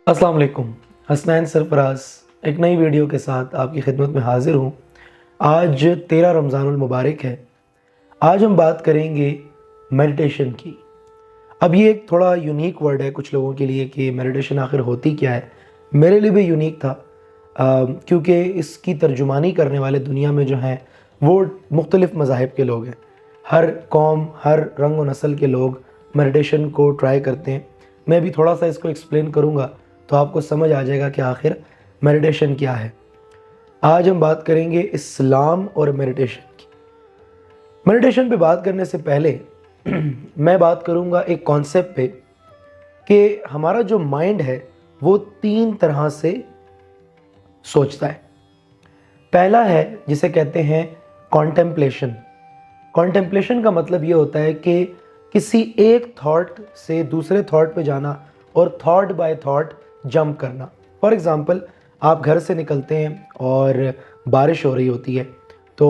السلام علیکم. حسنین سرفراز ایک نئی ویڈیو کے ساتھ آپ کی خدمت میں حاضر ہوں. آج 13 رمضان المبارک ہے. آج ہم بات کریں گے میڈیٹیشن کی. اب یہ ایک تھوڑا یونیک ورڈ ہے کچھ لوگوں کے لیے کہ میڈیٹیشن آخر ہوتی کیا ہے. میرے لیے بھی یونیک تھا کیونکہ اس کی ترجمانی کرنے والے دنیا میں جو ہیں وہ مختلف مذاہب کے لوگ ہیں. ہر قوم، ہر رنگ و نسل کے لوگ میڈیٹیشن کو ٹرائی کرتے ہیں. میں بھی تھوڑا سا اس کو ایکسپلین کروں گا تو آپ کو سمجھ آ جائے گا کہ آخر میڈیٹیشن کیا ہے. آج ہم بات کریں گے اسلام اور میڈیٹیشن کی. میڈیٹیشن پہ بات کرنے سے پہلے میں بات کروں گا ایک کانسیپٹ پہ کہ ہمارا جو مائنڈ ہے وہ 3 طرح سے سوچتا ہے. پہلا ہے جسے کہتے ہیں کانٹمپلیشن. کانٹمپلیشن کا مطلب یہ ہوتا ہے کہ کسی ایک تھاٹ سے دوسرے تھاٹ پہ جانا اور تھاٹ بائی تھاٹ جمپ کرنا. فار ایگزامپل آپ گھر سے نکلتے ہیں اور بارش ہو رہی ہوتی ہے تو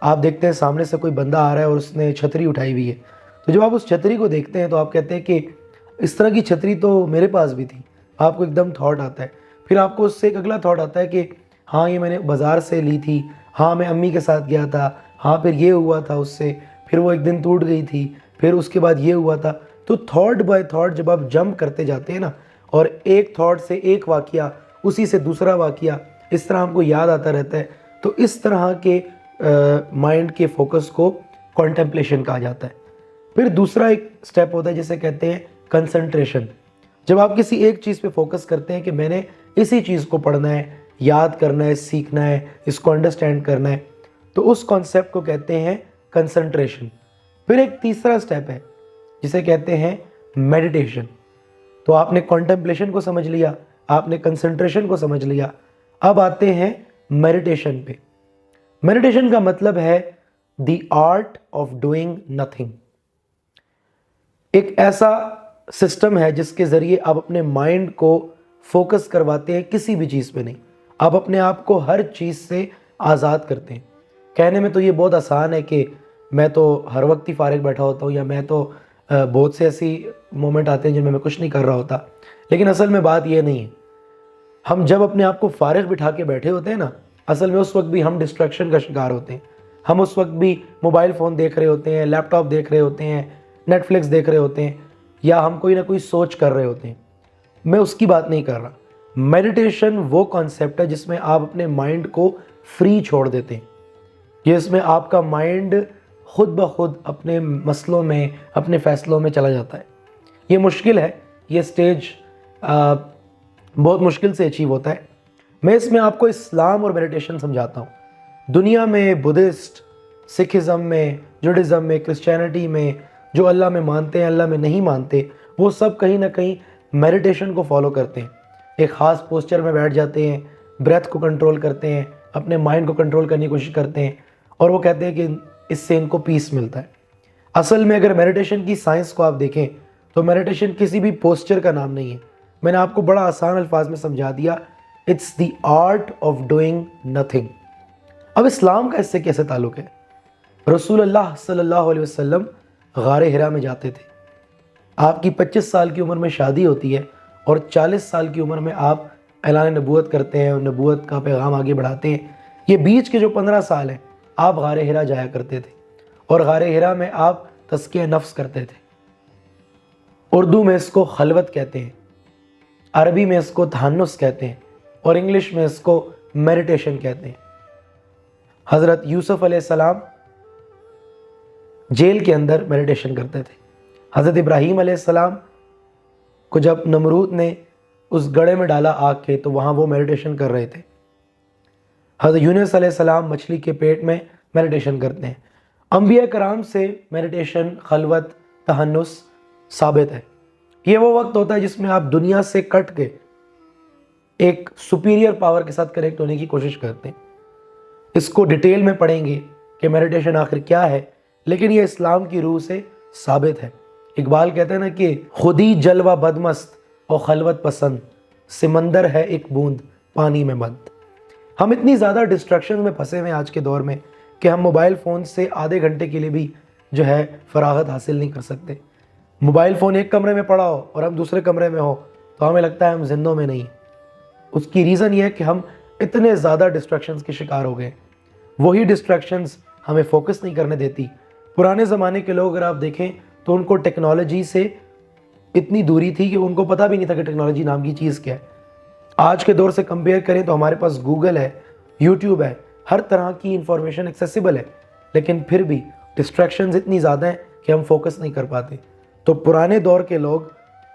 آپ دیکھتے ہیں سامنے سے کوئی بندہ آ رہا ہے اور اس نے چھتری اٹھائی ہوئی ہے. تو جب آپ اس چھتری کو دیکھتے ہیں تو آپ کہتے ہیں کہ اس طرح کی چھتری تو میرے پاس بھی تھی. آپ کو ایک دم تھاٹ آتا ہے. پھر آپ کو اس سے ایک اگلا تھاٹ آتا ہے کہ ہاں یہ میں نے بازار سے لی تھی، ہاں میں امی کے ساتھ گیا تھا، ہاں پھر یہ ہوا تھا اس سے، پھر وہ ایک دن ٹوٹ گئی تھی، پھر اس کے بعد یہ ہوا تھا. تو تھاٹ بائی تھاٹ جب آپ جمپ کرتے جاتے ہیں نا اور ایک تھاٹ سے ایک واقعہ، اسی سے دوسرا واقعہ، اس طرح ہم کو یاد آتا رہتا ہے. تو اس طرح کے مائنڈ کے فوکس کو کانٹمپلیشن کہا جاتا ہے. پھر دوسرا ایک سٹیپ ہوتا ہے جسے کہتے ہیں کنسنٹریشن. جب آپ کسی ایک چیز پہ فوکس کرتے ہیں کہ میں نے اسی چیز کو پڑھنا ہے، یاد کرنا ہے، سیکھنا ہے، اس کو انڈرسٹینڈ کرنا ہے، تو اس کانسیپٹ کو کہتے ہیں کنسنٹریشن. پھر ایک تیسرا سٹیپ ہے جسے کہتے ہیں میڈیٹیشن. تو آپ نے کانٹمپلیشن کو سمجھ لیا، آپ نے کنسنٹریشن کو سمجھ لیا. اب آتے ہیں میڈیٹیشن پہ. میڈیٹیشن کا مطلب ہے دی آرٹ آف ڈوئنگ نتھنگ. ایک ایسا سسٹم ہے جس کے ذریعے آپ اپنے مائنڈ کو فوکس کرواتے ہیں کسی بھی چیز پہ نہیں. آپ اپنے آپ کو ہر چیز سے آزاد کرتے ہیں. کہنے میں تو یہ بہت آسان ہے کہ میں تو ہر وقت ہی فارغ بیٹھا ہوتا ہوں، یا میں تو بہت سے ایسی مومنٹ آتے ہیں جن میں کچھ نہیں کر رہا ہوتا. لیکن اصل میں بات یہ نہیں ہے. ہم جب اپنے آپ کو فارغ بٹھا کے بیٹھے ہوتے ہیں نا، اصل میں اس وقت بھی ہم ڈسٹریکشن کا شکار ہوتے ہیں. ہم اس وقت بھی موبائل فون دیکھ رہے ہوتے ہیں، لیپ ٹاپ دیکھ رہے ہوتے ہیں، نیٹ فلکس دیکھ رہے ہوتے ہیں، یا ہم کوئی نہ کوئی سوچ کر رہے ہوتے ہیں. میں اس کی بات نہیں کر رہا. میڈیٹیشن وہ کانسیپٹ ہے جس میں آپ اپنے مائنڈ کو فری چھوڑ دیتے ہیں. جس میں آپ کا مائنڈ خود بخود اپنے مسئلوں میں، اپنے فیصلوں میں چلا جاتا ہے. یہ مشکل ہے، یہ سٹیج بہت مشکل سے اچیو ہوتا ہے. میں اس میں آپ کو اسلام اور میڈیٹیشن سمجھاتا ہوں. دنیا میں بدھسٹ، سکھزم میں، جوڈازم میں، کرسچینٹی میں جو اللہ میں مانتے ہیں، اللہ میں نہیں مانتے، وہ سب کہیں نہ کہیں میڈیٹیشن کو فالو کرتے ہیں. ایک خاص پوسچر میں بیٹھ جاتے ہیں، بریتھ کو کنٹرول کرتے ہیں، اپنے مائنڈ کو کنٹرول کرنے کی کوشش کرتے ہیں، اور وہ کہتے ہیں کہ اس سے ان کو پیس ملتا ہے. اصل میں اگر میڈیٹیشن کی سائنس کو آپ دیکھیں تو میڈیٹیشن کسی بھی پوسچر کا نام نہیں ہے. میں نے آپ کو بڑا آسان الفاظ میں سمجھا دیا. It's the art of doing nothing. اب اسلام کا اس سے کیسے تعلق ہے؟ رسول اللہ صلی اللہ علیہ وسلم غار حرا میں جاتے تھے. آپ کی 25 سال کی عمر میں شادی ہوتی ہے اور 40 سال کی عمر میں آپ اعلان نبوت کرتے ہیں اور نبوت کا پیغام آگے بڑھاتے ہیں. یہ بیچ کے جو 15 سال ہیں آپ غار حرا جایا کرتے تھے، اور غار حرا میں آپ تزکیہ نفس کرتے تھے. اردو میں اس کو خلوت کہتے ہیں، عربی میں اس کو تحنس کہتے ہیں، اور انگلش میں اس کو میڈیٹیشن کہتے ہیں. حضرت یوسف علیہ السلام جیل کے اندر میڈیٹیشن کرتے تھے. حضرت ابراہیم علیہ السلام کو جب نمرود نے اس گڑھے میں ڈالا آگ کے تو وہاں وہ میڈیٹیشن کر رہے تھے. حضرت یونس علیہ السلام مچھلی کے پیٹ میں میڈیٹیشن کرتے ہیں. انبیاء کرام سے میڈیٹیشن، خلوت، تحنس ثابت ہے. یہ وہ وقت ہوتا ہے جس میں آپ دنیا سے کٹ کے ایک سپیریئر پاور کے ساتھ کنیکٹ ہونے کی کوشش کرتے ہیں. اس کو ڈیٹیل میں پڑھیں گے کہ میڈیٹیشن آخر کیا ہے، لیکن یہ اسلام کی روح سے ثابت ہے. اقبال کہتے ہیں نا کہ خودی جلوہ بدمست اور خلوت پسند، سمندر ہے ایک بوند پانی میں بند. ہم اتنی زیادہ ڈسٹریکشن میں پھنسے ہوئے ہیں آج کے دور میں کہ ہم موبائل فون سے آدھے گھنٹے کے لیے بھی جو ہے فراغت حاصل نہیں کر سکتے. موبائل فون ایک کمرے میں پڑا ہو اور ہم دوسرے کمرے میں ہو تو ہمیں لگتا ہے ہم زندوں میں نہیں. اس کی ریزن یہ ہے کہ ہم اتنے زیادہ ڈسٹریکشنز کے شکار ہو گئے. وہی ڈسٹریکشنز ہمیں فوکس نہیں کرنے دیتی. پرانے زمانے کے لوگ اگر آپ دیکھیں تو ان کو ٹیکنالوجی سے اتنی دوری تھی کہ ان کو پتہ بھی نہیں تھا کہ ٹیکنالوجی نام کی چیز کیا ہے. آج کے دور سے کمپیئر کریں تو ہمارے پاس گوگل ہے, یوٹیوب ہے, ہر طرح کی انفارمیشن ایکسیسیبل ہے, لیکن پھر بھی ڈسٹریکشنز اتنی زیادہ ہیں کہ ہم فوکس نہیں کر پاتے. تو پرانے دور کے لوگ,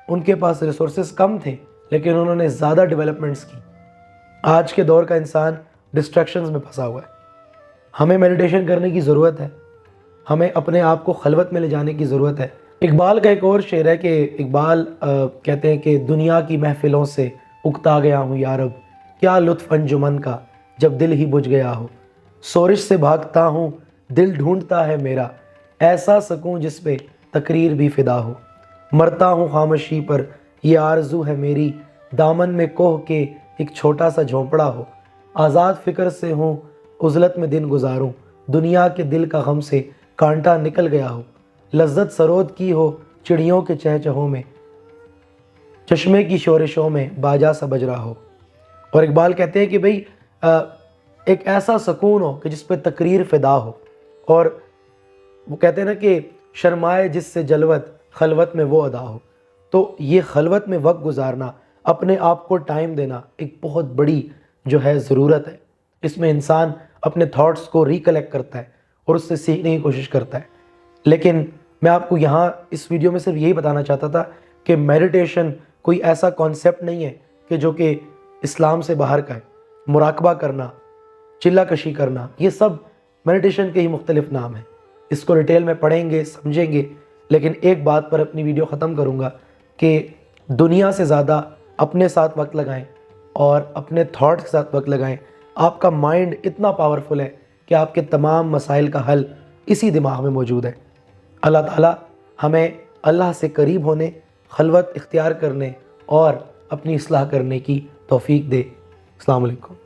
ان کے پاس ریسورسز کم تھے لیکن انہوں نے زیادہ ڈیولپمنٹس کی. آج کے دور کا انسان ڈسٹریکشنز میں پھنسا ہوا ہے. ہمیں میڈیٹیشن کرنے کی ضرورت ہے, ہمیں اپنے آپ کو خلوت میں لے جانے کی ضرورت ہے. اقبال کا ایک اور شعر ہے کہ اقبال کہتے ہیں کہ دنیا کی محفلوں سے اکتا گیا ہوں یارب, کیا لطف انجمن کا جب دل ہی بجھ گیا ہو. سورش سے بھاگتا ہوں دل ڈھونڈتا ہے میرا, ایسا سکون جس پہ تقریر بھی فدا ہو. مرتا ہوں خاموشی پر یہ آرزو ہے میری, دامن میں کوہ کے ایک چھوٹا سا جھونپڑا ہو. آزاد فکر سے ہوں عزلت میں دن گزاروں, دنیا کے دل کا غم سے کانٹا نکل گیا ہو. لذت سرود کی ہو چڑیوں کے چہچہوں میں, چشمے کی شورشوں میں باجا سا بج رہا ہو. اور اقبال کہتے ہیں کہ بھئی ایک ایسا سکون ہو کہ جس پہ تقریر فدا ہو. اور وہ کہتے ہیں نا کہ شرمائے جس سے جلوت خلوت میں وہ ادا ہو. تو یہ خلوت میں وقت گزارنا, اپنے آپ کو ٹائم دینا ایک بہت بڑی جو ہے ضرورت ہے. اس میں انسان اپنے تھاٹس کو ریکلیکٹ کرتا ہے اور اس سے سیکھنے کی کوشش کرتا ہے. لیکن میں آپ کو یہاں اس ویڈیو میں صرف یہی بتانا چاہتا تھا کہ میڈیٹیشن کوئی ایسا کانسیپٹ نہیں ہے کہ جو کہ اسلام سے باہر کا ہے. مراقبہ کرنا, چلہ کشی کرنا, یہ سب میڈیٹیشن کے ہی مختلف نام ہیں. اس کو ڈیٹیل میں پڑھیں گے, سمجھیں گے. لیکن ایک بات پر اپنی ویڈیو ختم کروں گا کہ دنیا سے زیادہ اپنے ساتھ وقت لگائیں اور اپنے تھاٹس کے ساتھ وقت لگائیں. آپ کا مائنڈ اتنا پاورفل ہے کہ آپ کے تمام مسائل کا حل اسی دماغ میں موجود ہے. اللہ تعالیٰ ہمیں اللہ سے قریب ہونے, خلوت اختیار کرنے اور اپنی اصلاح کرنے کی توفیق دے. السلام علیکم.